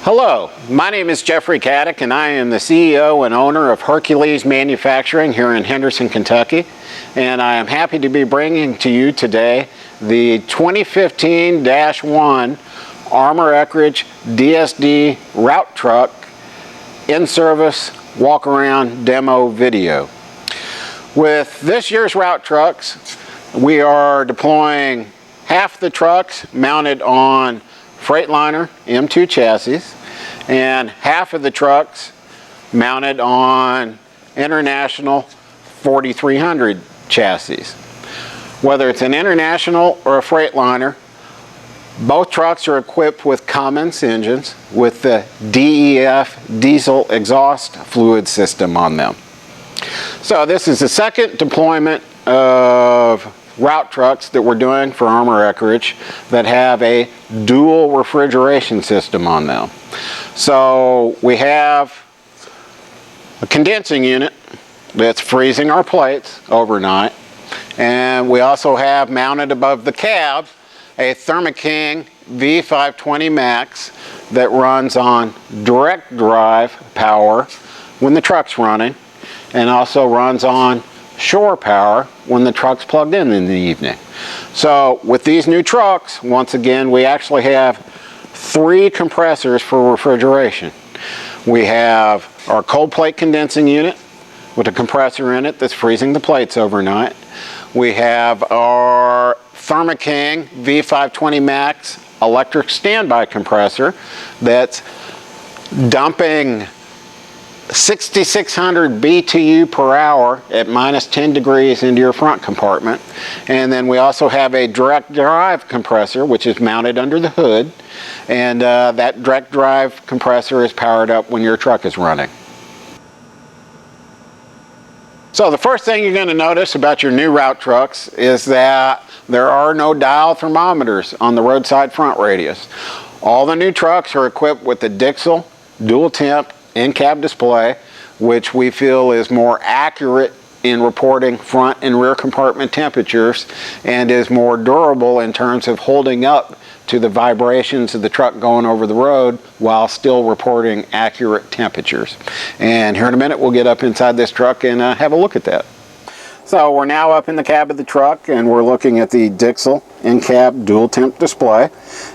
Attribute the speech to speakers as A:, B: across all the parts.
A: Hello, my name is Jeffrey Caddick and I am the CEO and owner of Hercules Manufacturing here in Henderson, Kentucky. And I am happy to be bringing to you today the 2015-1 Armor Eckridge DSD route truck in-service walk-around demo video. With this year's route trucks, we are deploying half the trucks mounted on Freightliner M2 chassis and half of the trucks mounted on International 4300 chassis. Whether it's an International or a Freightliner, both trucks are equipped with Cummins engines with the DEF diesel exhaust fluid system on them. So this is the second deployment of route trucks that we're doing for Armor Eckridge that have a dual refrigeration system on them. So we have a condensing unit that's freezing our plates overnight, and we also have mounted above the cab a Thermo King V520 Max that runs on direct drive power when the truck's running, and also runs on shore power when the truck's plugged in the evening. So with these new trucks, once again, we actually have 3 compressors for refrigeration. We have our cold plate condensing unit with a compressor in it that's freezing the plates overnight. We have our Thermo King V520 Max electric standby compressor that's dumping 6,600 BTU per hour at -10 degrees into your front compartment. And then we also have a direct drive compressor which is mounted under the hood, and that direct drive compressor is powered up when your truck is running. So the first thing you're going to notice about your new route trucks is that there are no dial thermometers on the roadside front radius. All the new trucks are equipped with the Dixell dual temp in-cab display, which we feel is more accurate in reporting front and rear compartment temperatures and is more durable in terms of holding up to the vibrations of the truck going over the road while still reporting accurate temperatures. And here in a minute we'll get up inside this truck and have a look at that. So we're now up in the cab of the truck and we're looking at the Dixell in-cab dual temp display,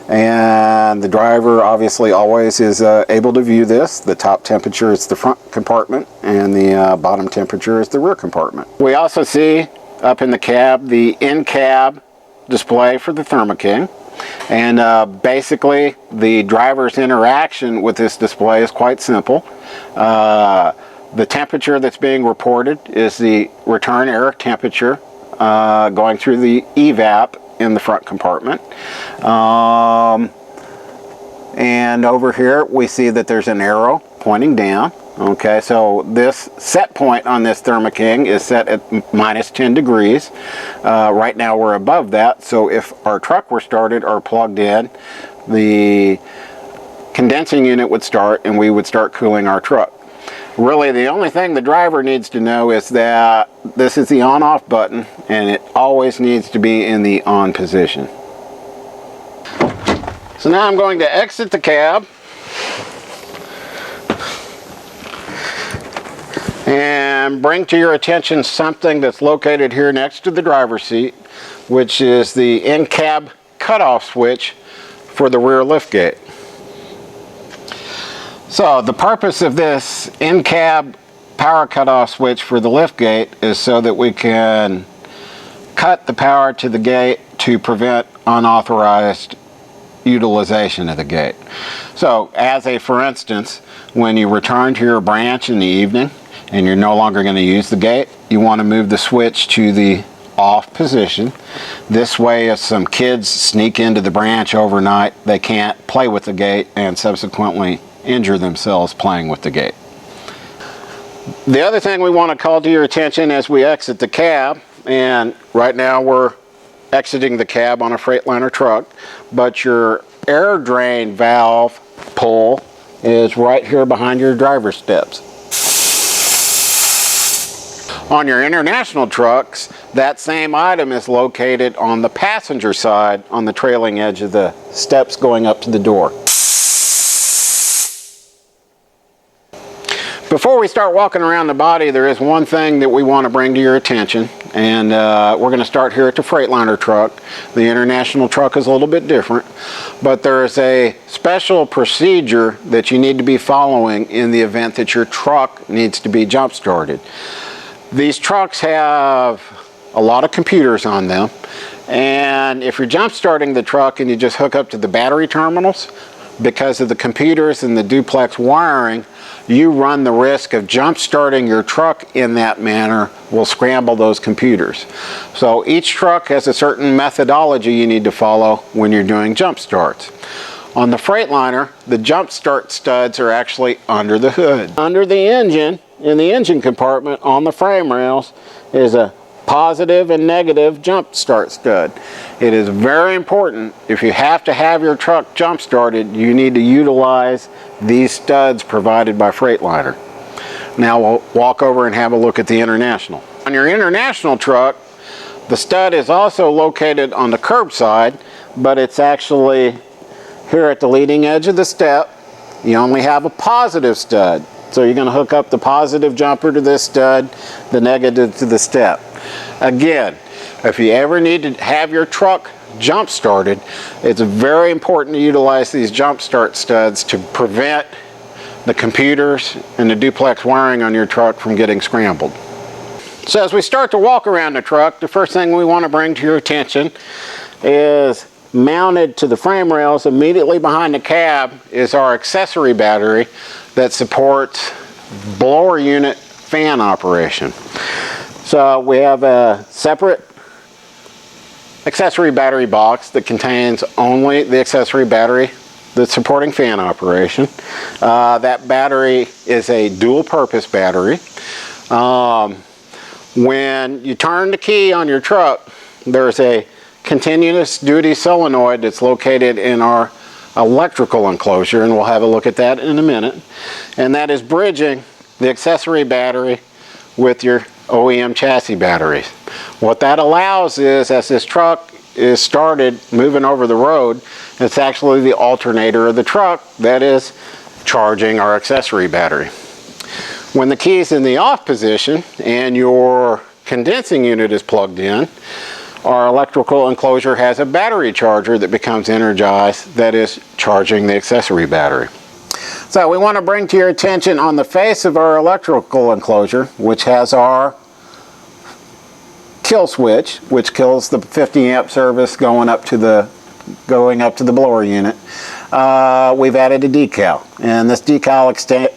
A: and the driver obviously always is able to view this. The top temperature is the front compartment and the bottom temperature is the rear compartment. We also see up in the cab the in-cab display for the Thermo King, and basically the driver's interaction with this display is quite simple. The temperature that's being reported is the return air temperature going through the evap in the front compartment. And over here we see that there's an arrow pointing down. Okay, so this set point on this Thermo King is set at -10 degrees. Right now we're above that, so if our truck were started or plugged in, the condensing unit would start and we would start cooling our truck. Really, the only thing the driver needs to know is that this is the on-off button and it always needs to be in the on position. So now I'm going to exit the cab and bring to your attention something that's located here next to the driver's seat, which is the in-cab cutoff switch for the rear liftgate. So the purpose of this in-cab power cutoff switch for the liftgate is so that we can cut the power to the gate to prevent unauthorized utilization of the gate. So for instance, when you return to your branch in the evening and you're no longer going to use the gate, you want to move the switch to the off position. This way, if some kids sneak into the branch overnight, they can't play with the gate and subsequently injure themselves playing with the gate. The other thing we want to call to your attention as we exit the cab, and right now we're exiting the cab on a Freightliner truck, but your air drain valve pull is right here behind your driver's steps. On your International trucks, that same item is located on the passenger side on the trailing edge of the steps going up to the door. Before we start walking around the body, there is one thing that we want to bring to your attention, and we're going to start here at the Freightliner truck. The International truck is a little bit different, but there is a special procedure that you need to be following in the event that your truck needs to be jump started. These trucks have a lot of computers on them, and if you're jump starting the truck and you just hook up to the battery terminals, because of the computers and the duplex wiring, you run the risk of jump starting your truck in that manner will scramble those computers. So each truck has a certain methodology you need to follow when you're doing jump starts. On the Freightliner, the jump start studs are actually under the hood. Under the engine, in the engine compartment on the frame rails, is a positive and negative jump start stud. It is very important, if you have to have your truck jump started, you need to utilize these studs provided by Freightliner. Now we'll walk over and have a look at the International. On your International truck, the stud is also located on the curb side, but it's actually here at the leading edge of the step. You only have a positive stud. So you're going to hook up the positive jumper to this stud, the negative to the step. Again, if you ever need to have your truck jump started, it's very important to utilize these jump start studs to prevent the computers and the duplex wiring on your truck from getting scrambled. So as we start to walk around the truck, the first thing we want to bring to your attention is mounted to the frame rails immediately behind the cab is our accessory battery that supports blower unit fan operation. So we have a separate accessory battery box that contains only the accessory battery that's supporting fan operation. That battery is a dual purpose battery. When you turn the key on your truck, there's a continuous duty solenoid that's located in our electrical enclosure, and we'll have a look at that in a minute. And that is bridging the accessory battery with your OEM chassis batteries. What that allows is, as this truck is started moving over the road, it's actually the alternator of the truck that is charging our accessory battery. When the key is in the off position and your condensing unit is plugged in, our electrical enclosure has a battery charger that becomes energized that is charging the accessory battery. So we want to bring to your attention on the face of our electrical enclosure, which has our kill switch, which kills the 50 amp service going up to the blower unit. We've added a decal, and this decal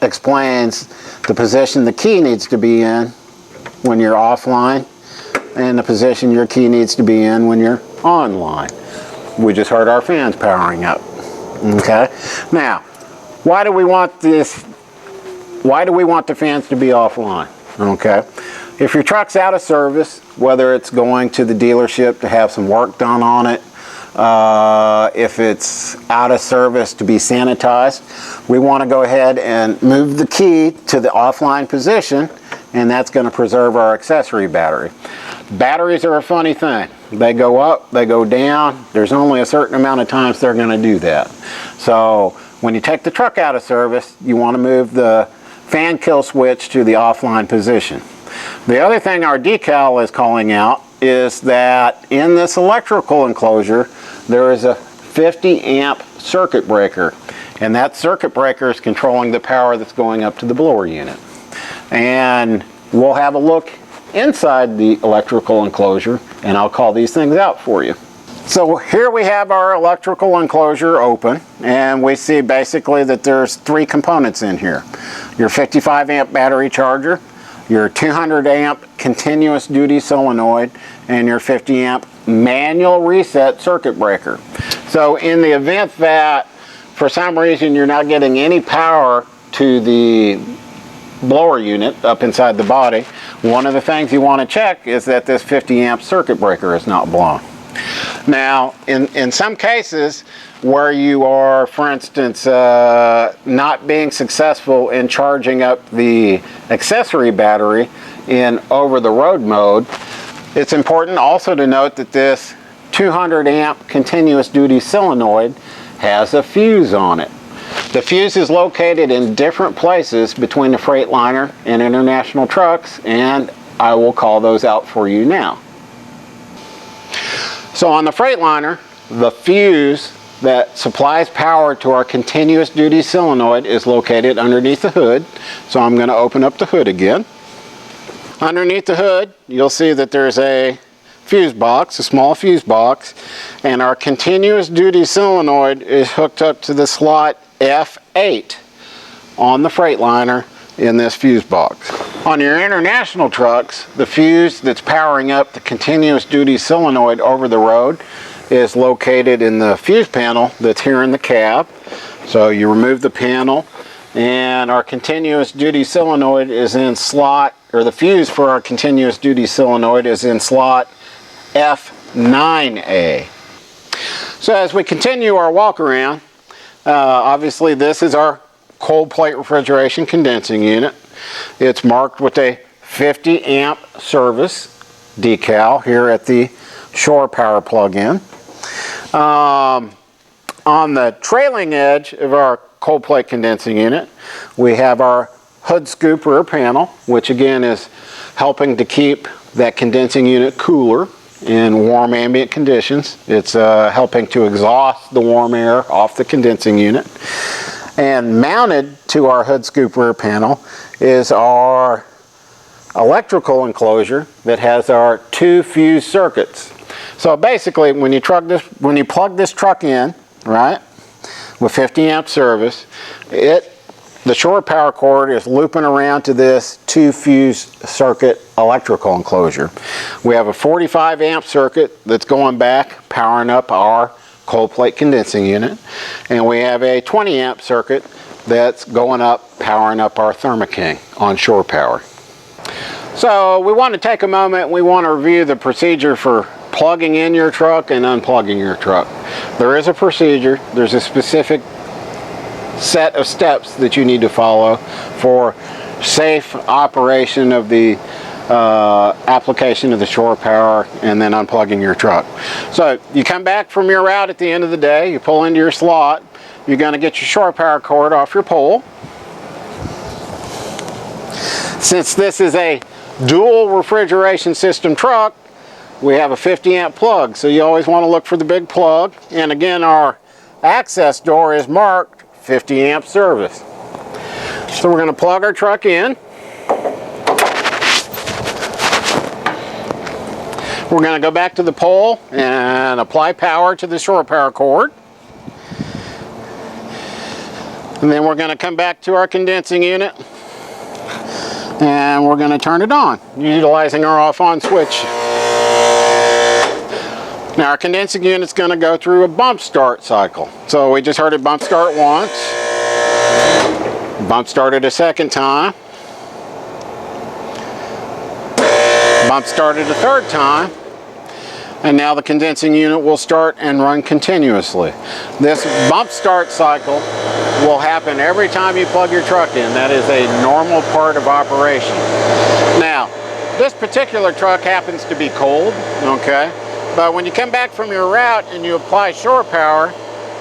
A: explains the position the key needs to be in when you're offline and the position your key needs to be in when you're online. We just heard our fans powering up. Okay, now why do we want this? Why do we want the fans to be offline? Okay, if your truck's out of service, whether it's going to the dealership to have some work done on it, if it's out of service to be sanitized, we want to go ahead and move the key to the offline position, and that's going to preserve our accessory battery. Batteries are a funny thing. They go up, they go down. There's only a certain amount of times they're going to do that. So when you take the truck out of service, you want to move the fan kill switch to the offline position. The other thing our decal is calling out is that in this electrical enclosure, there is a 50 amp circuit breaker, and that circuit breaker is controlling the power that's going up to the blower unit. And we'll have a look inside the electrical enclosure, and I'll call these things out for you. So here we have our electrical enclosure open, and we see basically that there's three components in here. Your 55 amp battery charger, your 200 amp continuous duty solenoid, and your 50 amp manual reset circuit breaker. So in the event that for some reason you're not getting any power to the blower unit up inside the body, one of the things you want to check is that this 50 amp circuit breaker is not blown. Now, in some cases where you are, for instance, not being successful in charging up the accessory battery in over-the-road mode, it's important also to note that this 200 amp continuous duty solenoid has a fuse on it. The fuse is located in different places between the Freightliner and International trucks, and I will call those out for you now. So on the Freightliner, the fuse that supplies power to our continuous duty solenoid is located underneath the hood. So I'm going to open up the hood again. Underneath the hood, you'll see that there's a fuse box, a small fuse box, and our continuous duty solenoid is hooked up to the slot F8 on the Freightliner in this fuse box. On your International trucks, the fuse that's powering up the continuous duty solenoid over the road is located in the fuse panel that's here in the cab. So you remove the panel, and our continuous duty solenoid is in slot, or the fuse for our continuous duty solenoid is in slot F9A. So as we continue our walk around, obviously this is our cold plate refrigeration condensing unit. It's marked with a 50 amp service decal here at the shore power plug-in. On the trailing edge of our cold plate condensing unit, we have our hood scoop rear panel, which again is helping to keep that condensing unit cooler in warm ambient conditions. It's helping to exhaust the warm air off the condensing unit. And mounted to our hood scoop rear panel is our electrical enclosure that has our 2 fuse circuits. So basically, when you plug this truck in, right, with 50 amp service, the shore power cord is looping around to this 2 fuse circuit electrical enclosure. We have a 45 amp circuit that's going back, powering up our cold plate condensing unit, and we have a 20 amp circuit that's going up, powering up our Thermo King on shore power. So we want to take a moment, we want to review the procedure for plugging in your truck and unplugging your truck. There is a procedure, there's a specific set of steps that you need to follow for safe operation of the application of the shore power and then unplugging your truck. So you come back from your route at the end of the day, you pull into your slot, you're going to get your shore power cord off your pole. Since this is a dual refrigeration system truck, we have a 50 amp plug, so you always want to look for the big plug. And again, our access door is marked 50 amp service. So we're going to plug our truck in. We're going to go back to the pole and apply power to the shore power cord. And then we're going to come back to our condensing unit and we're going to turn it on, utilizing our off-on switch. Now our condensing unit's going to go through a bump start cycle. So we just heard it bump start once, bump started a second time, bump started a third time, and now the condensing unit will start and run continuously. This bump start cycle will happen every time you plug your truck in. That is a normal part of operation. Now, this particular truck happens to be cold, okay? But when you come back from your route and you apply shore power,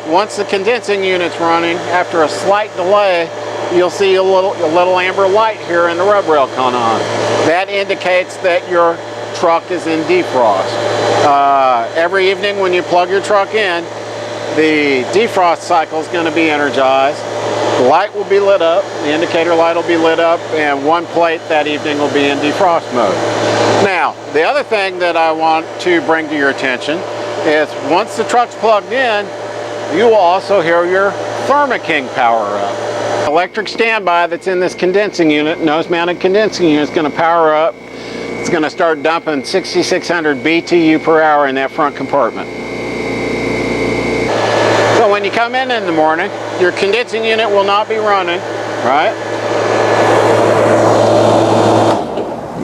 A: once the condensing unit's running, after a slight delay, you'll see a little amber light here in the rub rail come on. That indicates that your truck is in defrost. Every evening when you plug your truck in, the defrost cycle is going to be energized. The light will be lit up, the indicator light will be lit up, and one plate that evening will be in defrost mode. Now, the other thing that I want to bring to your attention is once the truck's plugged in, you will also hear your Thermo King power up. Electric standby that's in this condensing unit, nose-mounted condensing unit, is going to power up. It's going to start dumping 6,600 BTU per hour in that front compartment. So when you come in the morning, your condensing unit will not be running, right?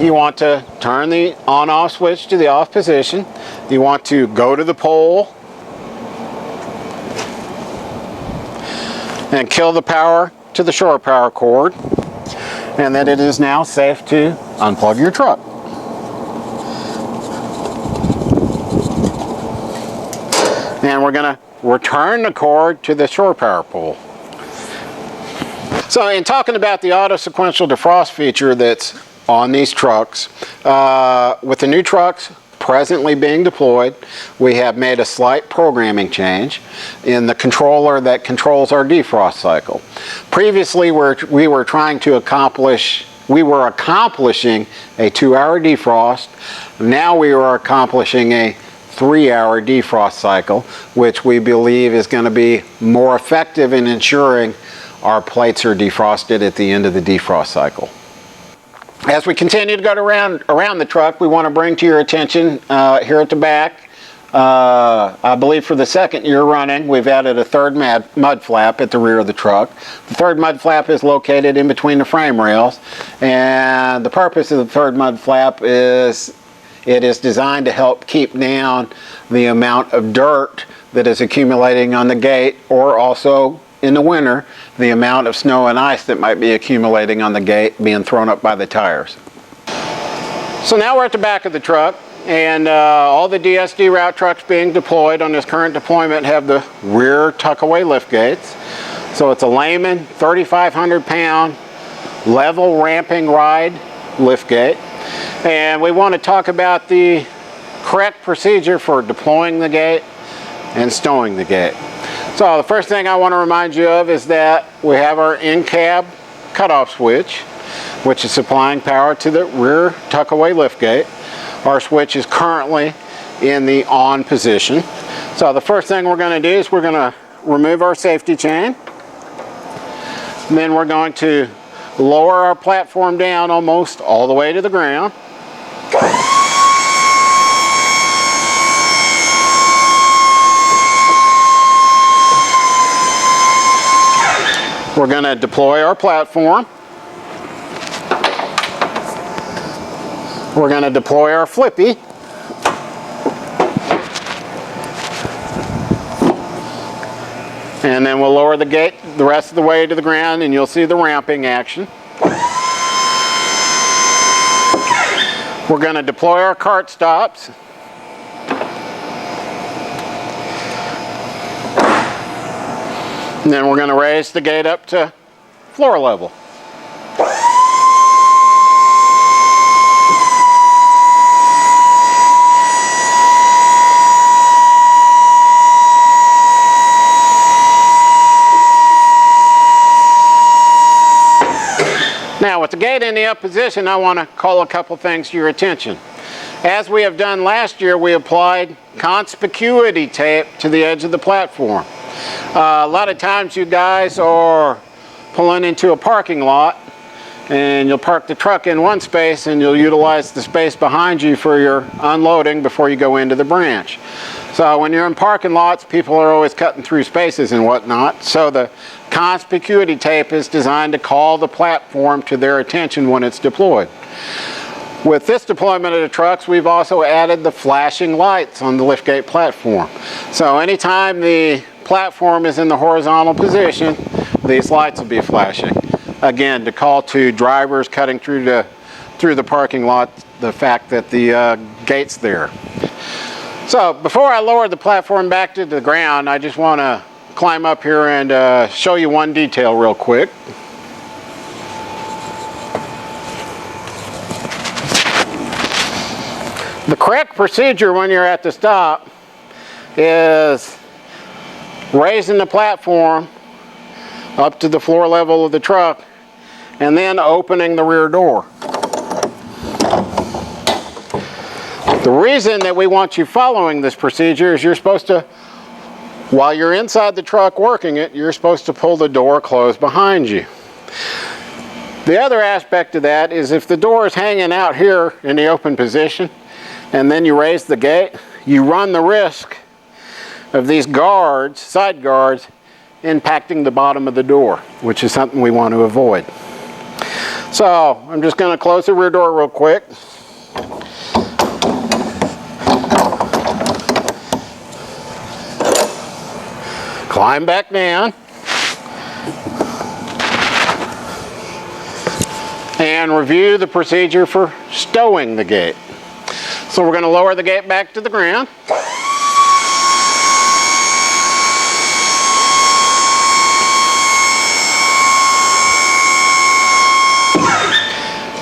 A: You want to turn the on-off switch to the off position. You want to go to the pole and kill the power to the shore power cord, and then it is now safe to unplug your truck. And we're going to return the cord to the shore power pole. So in talking about the auto sequential defrost feature that's on these trucks, with the new trucks presently being deployed, we have made a slight programming change in the controller that controls our defrost cycle. Previously we were accomplishing a 2-hour defrost. Now we are accomplishing a 3-hour defrost cycle, which we believe is going to be more effective in ensuring our plates are defrosted at the end of the defrost cycle. As we continue to go around the truck, we want to bring to your attention here at the back, I believe for the second year running, we've added a third mud flap at the rear of the truck. The third mud flap is located in between the frame rails, and the purpose of the third mud flap is it is designed to help keep down the amount of dirt that is accumulating on the gate, or also in the winter, the amount of snow and ice that might be accumulating on the gate being thrown up by the tires. So now we're at the back of the truck, and all the DSD route trucks being deployed on this current deployment have the rear tuckaway lift gates. So it's a Lehman 3,500 pound level ramping ride lift gate. And we want to talk about the correct procedure for deploying the gate and stowing the gate. So the first thing I want to remind you of is that we have our in-cab cutoff switch, which is supplying power to the rear tuckaway liftgate. Our switch is currently in the on position. So the first thing we're going to do is we're going to remove our safety chain. And then we're going to lower our platform down almost all the way to the ground. We're going to deploy our platform. We're going to deploy our flippy. And then we'll lower the gate the rest of the way to the ground, and you'll see the ramping action. We're going to deploy our cart stops. And then we're going to raise the gate up to floor level. Now with the gate in the up position, I want to call a couple things to your attention. As we have done last year, we applied conspicuity tape to the edge of the platform. A lot of times you guys are pulling into a parking lot and you'll park the truck in one space and you'll utilize the space behind you for your unloading before you go into the branch. So when you're in parking lots, people are always cutting through spaces and whatnot. So the conspicuity tape is designed to call the platform to their attention when it's deployed. With this deployment of the trucks, we've also added the flashing lights on the liftgate platform. So anytime the platform is in the horizontal position, these lights will be flashing. Again, to call to drivers cutting through the parking lot the fact that the gate's there. So before I lower the platform back to the ground, I just want to climb up here and show you one detail real quick. The correct procedure when you're at the stop is raising the platform up to the floor level of the truck and then opening the rear door. The reason that we want you following this procedure is you're supposed to, while you're inside the truck working it, you're supposed to pull the door closed behind you. The other aspect of that is if the door is hanging out here in the open position and then you raise the gate, you run the risk of these guards, side guards, impacting the bottom of the door, which is something we want to avoid. So I'm just going to close the rear door real quick. Climb back down. And review the procedure for stowing the gate. So we're going to lower the gate back to the ground.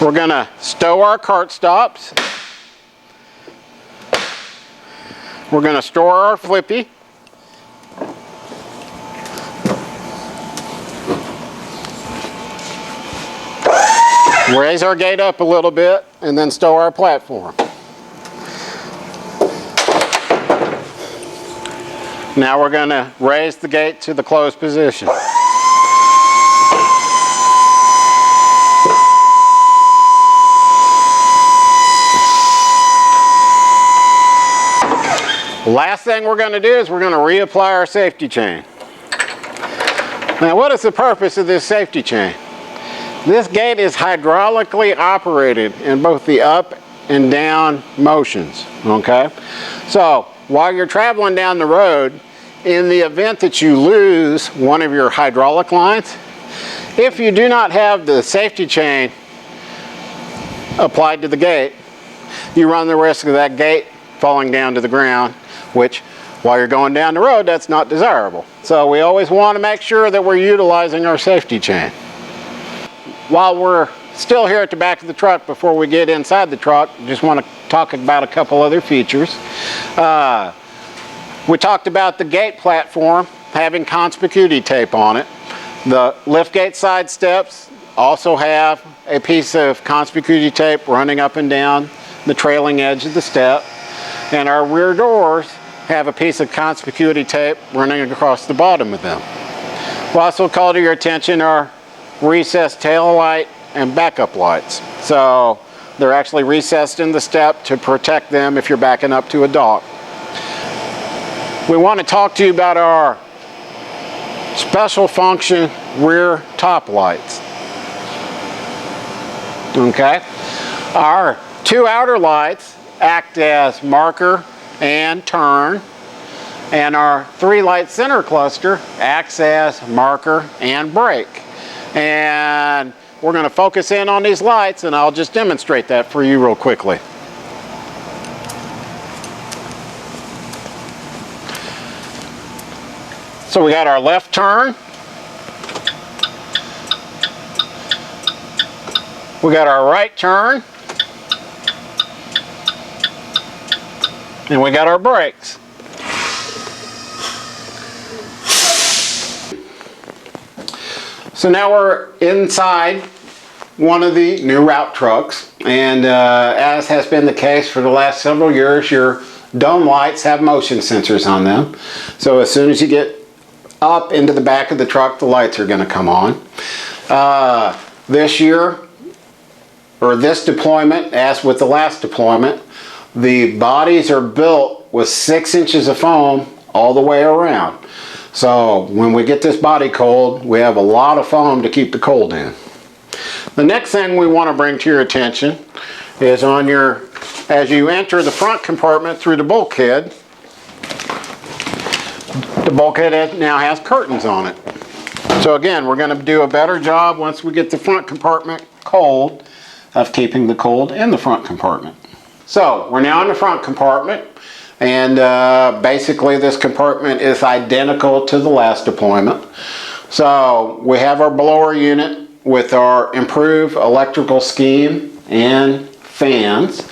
A: We're going to stow our cart stops. We're going to store our flippy. Raise our gate up a little bit and then stow our platform. Now we're going to raise the gate to the closed position. Last thing we're going to do is we're going to reapply our safety chain. Now, what is the purpose of this safety chain? This gate is hydraulically operated in both the up and down motions, okay? So, while you're traveling down the road, in the event that you lose one of your hydraulic lines, if you do not have the safety chain applied to the gate, you run the risk of that gate falling down to the ground, which, while you're going down the road, that's not desirable. So we always want to make sure that we're utilizing our safety chain. While we're still here at the back of the truck, before we get inside the truck, just want to talk about a couple other features. We talked about the gate platform having conspicuity tape on it. The liftgate side steps also have a piece of conspicuity tape running up and down the trailing edge of the step. And our rear doors have a piece of conspicuity tape running across the bottom of them. We'll also call to your attention our recessed tail light and backup lights. So they're actually recessed in the step to protect them if you're backing up to a dock. We want to talk to you about our special function rear top lights. Okay? Our two outer lights act as marker and turn, and our three light center cluster acts as marker and brake. And we're going to focus in on these lights, and I'll just demonstrate that for you real quickly. So we got our left turn, we got our right turn, and we got our brakes. So now we're inside one of the new route trucks, and as has been the case for the last several years, your dome lights have motion sensors on them. So as soon as you get up into the back of the truck, the lights are going to come on. This year, or this deployment, as with the last deployment, the bodies are built with 6 inches of foam all the way around. So when we get this body cold, we have a lot of foam to keep the cold in. The next thing we want to bring to your attention is on your, as you enter the front compartment through the bulkhead now has curtains on it. So again, we're going to do a better job once we get the front compartment cold of keeping the cold in the front compartment. So we're now in the front compartment, and basically this compartment is identical to the last deployment. So we have our blower unit with our improved electrical scheme and fans.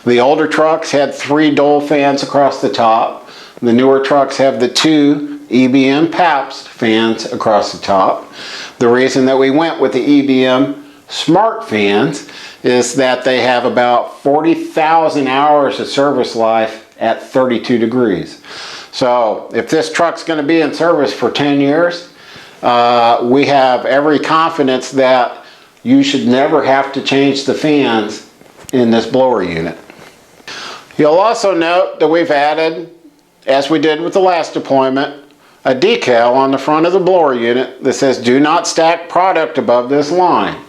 A: The older trucks had 3 Dole fans across the top. The newer trucks have the 2 EBM Pabst fans across the top. The reason that we went with the EBM Smart fans is that they have about 40,000 hours of service life at 32 degrees. So if this truck's going to be in service for 10 years, we have every confidence that you should never have to change the fans in this blower unit. You'll also note that we've added, as we did with the last deployment, a decal on the front of the blower unit that says do not stack product above this line.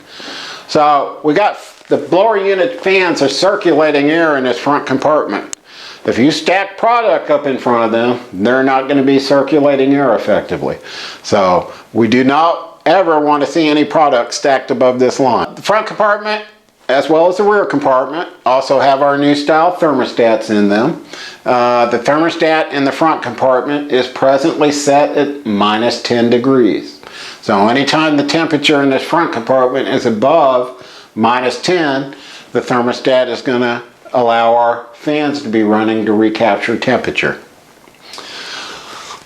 A: So we got the blower unit fans are circulating air in this front compartment. If you stack product up in front of them, they're not going to be circulating air effectively. So we do not ever want to see any product stacked above this line. The front compartment, as well as the rear compartment, also have our new style thermostats in them. The thermostat in the front compartment is presently set at -10 degrees. So anytime the temperature in this front compartment is above -10, the thermostat is going to allow our fans to be running to recapture temperature.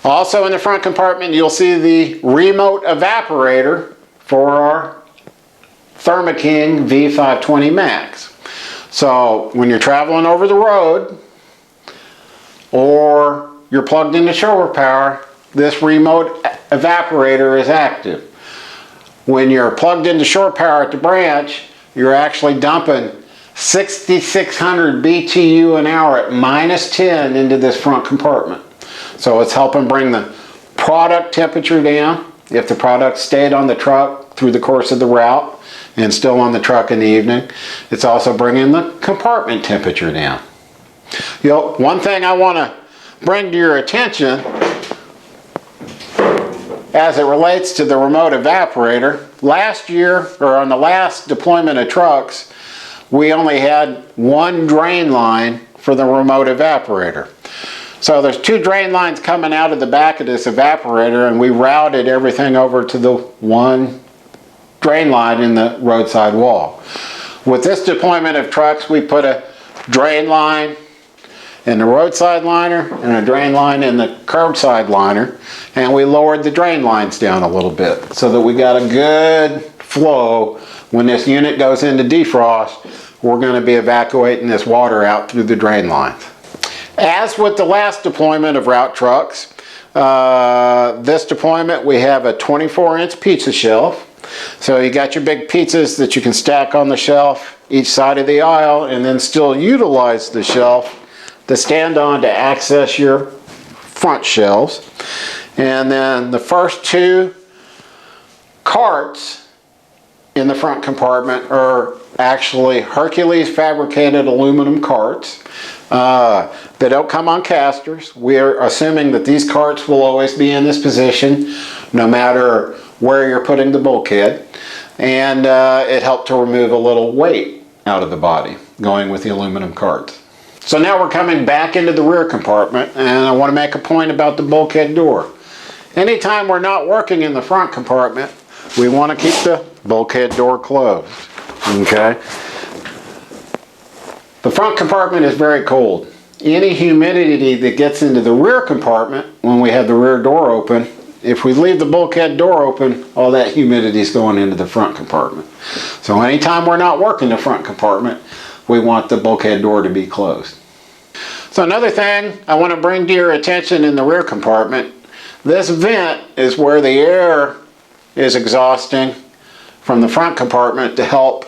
A: Also in the front compartment, you'll see the remote evaporator for our Thermo-King V520 Max. So when you're traveling over the road or you're plugged into shore power, this remote evaporator is active. When you're plugged into shore power at the branch, you're actually dumping 6,600 BTU an hour at -10 into this front compartment. So it's helping bring the product temperature down if the product stayed on the truck through the course of the route and still on the truck in the evening. It's also bringing the compartment temperature down. One thing I want to bring to your attention as it relates to the remote evaporator, last year, or on the last deployment of trucks, we only had one drain line for the remote evaporator. So there's two drain lines coming out of the back of this evaporator, and we routed everything over to the one drain line in the roadside wall. With this deployment of trucks, we put a drain line in the roadside liner and a drain line in the curbside liner, and we lowered the drain lines down a little bit so that we got a good flow. When this unit goes into defrost, we're going to be evacuating this water out through the drain lines. As with the last deployment of route trucks, this deployment we have a 24-inch pizza shelf. So you got your big pizzas that you can stack on the shelf each side of the aisle and then still utilize the shelf to stand on to access your front shelves. And then the first two carts in the front compartment are actually Hercules fabricated aluminum carts. They don't come on casters. We are assuming that these carts will always be in this position no matter where you're putting the bulkhead, and it helped to remove a little weight out of the body going with the aluminum carts. So now we're coming back into the rear compartment, and I want to make a point about the bulkhead door. Anytime we're not working in the front compartment, we want to keep the bulkhead door closed. Okay? The front compartment is very cold. Any humidity that gets into the rear compartment when we have the rear door open, if we leave the bulkhead door open, all that humidity is going into the front compartment. So anytime we're not working the front compartment, we want the bulkhead door to be closed. So another thing I want to bring to your attention in the rear compartment, this vent is where the air is exhausting from the front compartment to help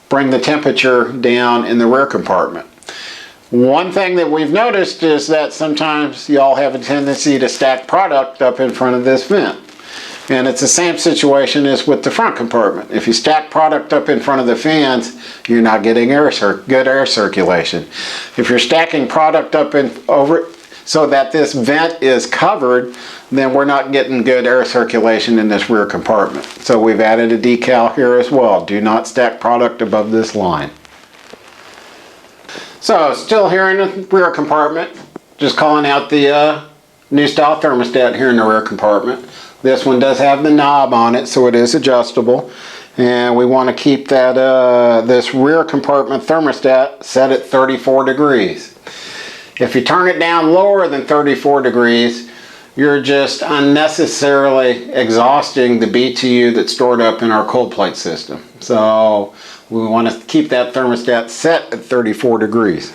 A: bring the temperature down in the rear compartment. One thing that we've noticed is that sometimes y'all have a tendency to stack product up in front of this vent. And it's the same situation as with the front compartment. If you stack product up in front of the fans, you're not getting good air circulation. If you're stacking product up over so that this vent is covered, then we're not getting good air circulation in this rear compartment. So we've added a decal here as well. Do not stack product above this line. So still here in the rear compartment, just calling out the new style thermostat here in the rear compartment. This one does have the knob on it, so it is adjustable. And we want to keep that this rear compartment thermostat set at 34 degrees. If you turn it down lower than 34 degrees, you're just unnecessarily exhausting the BTU that's stored up in our cold plate system. So we want to keep that thermostat set at 34 degrees.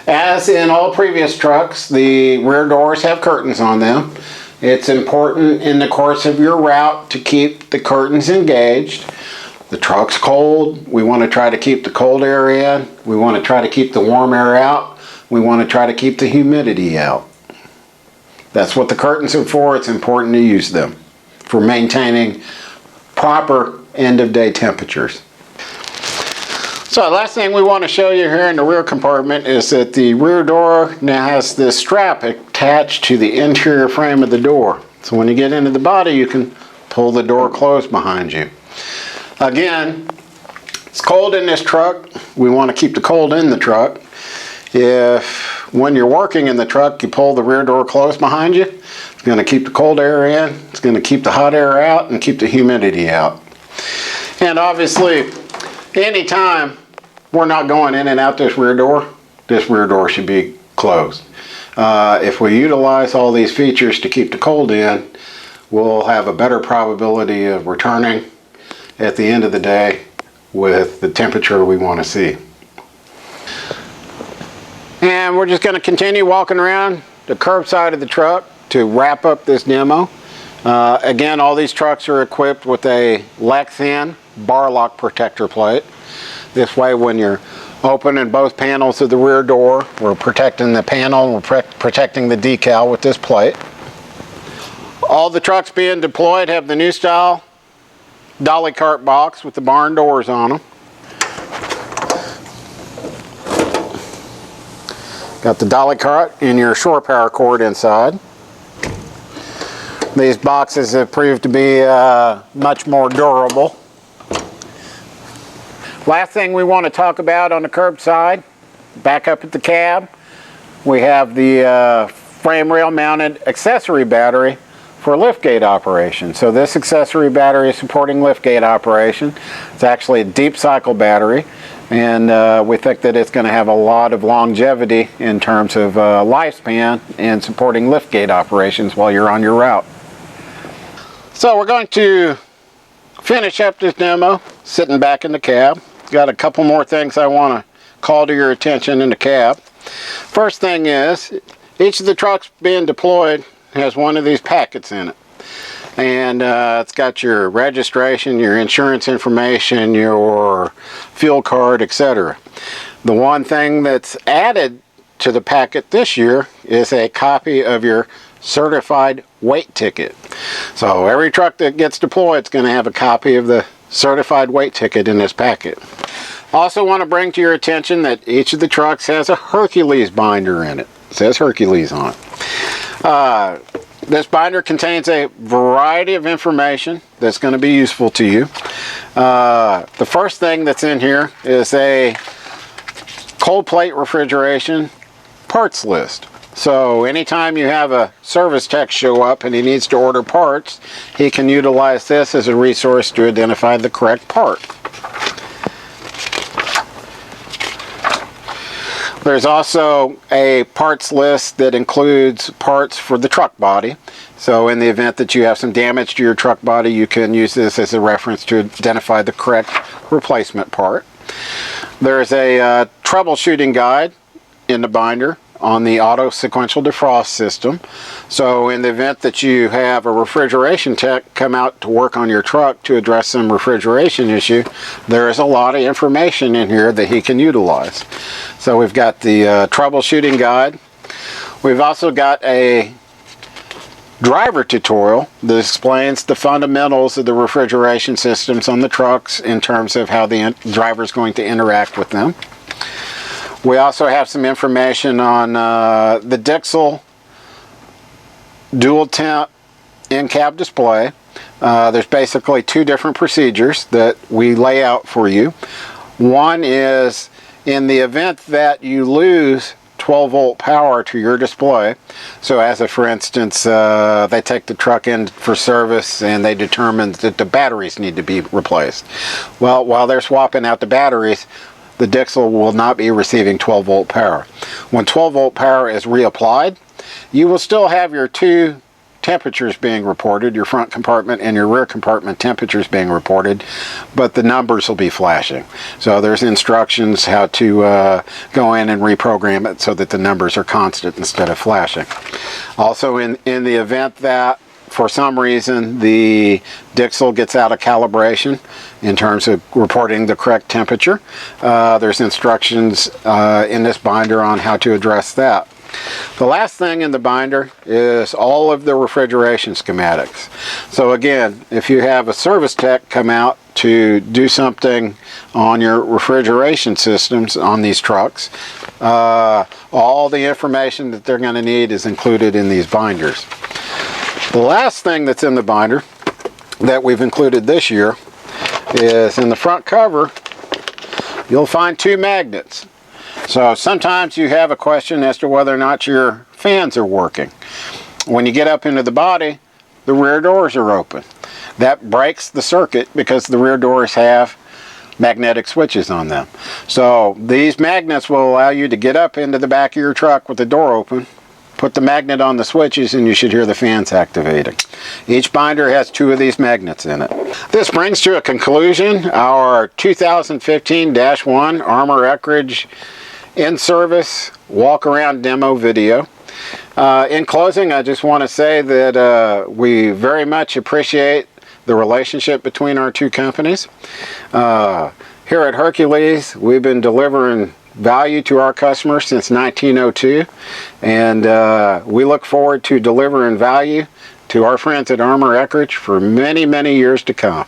A: As in all previous trucks, the rear doors have curtains on them. It's important in the course of your route to keep the curtains engaged. The truck's cold. We want to try to keep the cold air in. We want to try to keep the warm air out. We want to try to keep the humidity out. That's what the curtains are for. It's important to use them for maintaining proper end of day temperatures. So the last thing we want to show you here in the rear compartment is that the rear door now has this strap attached to the interior frame of the door. So when you get into the body, you can pull the door closed behind you. Again, it's cold in this truck. We want to keep the cold in the truck. If when you're working in the truck, you pull the rear door closed behind you, it's going to keep the cold air in, it's going to keep the hot air out, and keep the humidity out. And obviously, anytime we're not going in and out this rear door should be closed. If we utilize all these features to keep the cold in, we'll have a better probability of returning at the end of the day with the temperature we want to see. And we're just going to continue walking around the curb side of the truck to wrap up this demo. Again, all these trucks are equipped with a Lexan bar lock protector plate. This way, when you're opening both panels of the rear door, we're protecting the panel, we're protecting the decal with this plate. All the trucks being deployed have the new style dolly cart box with the barn doors on them. Got the dolly cart and your shore power cord inside. These boxes have proved to be much more durable. Last thing we want to talk about on the curbside, back up at the cab, we have the frame rail mounted accessory battery for liftgate operation. So this accessory battery is supporting liftgate operation. It's actually a deep cycle battery, and we think that it's going to have a lot of longevity in terms of lifespan and supporting liftgate operations while you're on your route. So we're going to finish up this demo sitting back in the cab. Got a couple more things I want to call to your attention in the cab. First thing is, each of the trucks being deployed has one of these packets in it. And it's got your registration, your insurance information, your fuel card, etc. The one thing that's added to the packet this year is a copy of your certified weight ticket. So every truck that gets deployed is going to have a copy of the certified weight ticket in this packet. Also want to bring to your attention that each of the trucks has a Hercules binder in it. It says Hercules on it. This binder contains a variety of information that's going to be useful to you. The first thing that's in here is a cold plate refrigeration parts list. So anytime you have a service tech show up and he needs to order parts, he can utilize this as a resource to identify the correct part. There's also a parts list that includes parts for the truck body. So in the event that you have some damage to your truck body, you can use this as a reference to identify the correct replacement part. There's a troubleshooting guide in the binder on the auto sequential defrost system. So in the event that you have a refrigeration tech come out to work on your truck to address some refrigeration issue, there is a lot of information in here that he can utilize. So we've got the troubleshooting guide. We've also got a driver tutorial that explains the fundamentals of the refrigeration systems on the trucks in terms of how the driver is going to interact with them. We also have some information on the Dixel dual temp in-cab display. There's basically two different procedures that we lay out for you. One is in the event that you lose 12 volt power to your display. So as a for instance, they take the truck in for service and they determine that the batteries need to be replaced. Well, while they're swapping out the batteries, the Dixel will not be receiving 12 volt power. When 12 volt power is reapplied, you will still have your two temperatures being reported, your front compartment and your rear compartment temperatures being reported, but the numbers will be flashing. So there's instructions how to go in and reprogram it so that the numbers are constant instead of flashing. Also in the event that for some reason the Dixel gets out of calibration in terms of reporting the correct temperature, there's instructions in this binder on how to address that. The last thing in the binder is all of the refrigeration schematics. So again, if you have a service tech come out to do something on your refrigeration systems on these trucks, all the information that they're going to need is included in these binders. The last thing that's in the binder that we've included this year is in the front cover, you'll find two magnets. So sometimes you have a question as to whether or not your fans are working. When you get up into the body, the rear doors are open. that breaks the circuit because the rear doors have magnetic switches on them. So these magnets will allow you to get up into the back of your truck with the door open, put the magnet on the switches, and you should hear the fans activating. Each binder has 2 of these magnets in it. This brings to a conclusion our 2015-1 Armor Eckridge in-service walk-around demo video. In closing, I just want to say that we very much appreciate the relationship between our 2 companies. Here at Hercules, we've been delivering value to our customers since 1902, and we look forward to delivering value to our friends at Armor Eckridge for many, many years to come.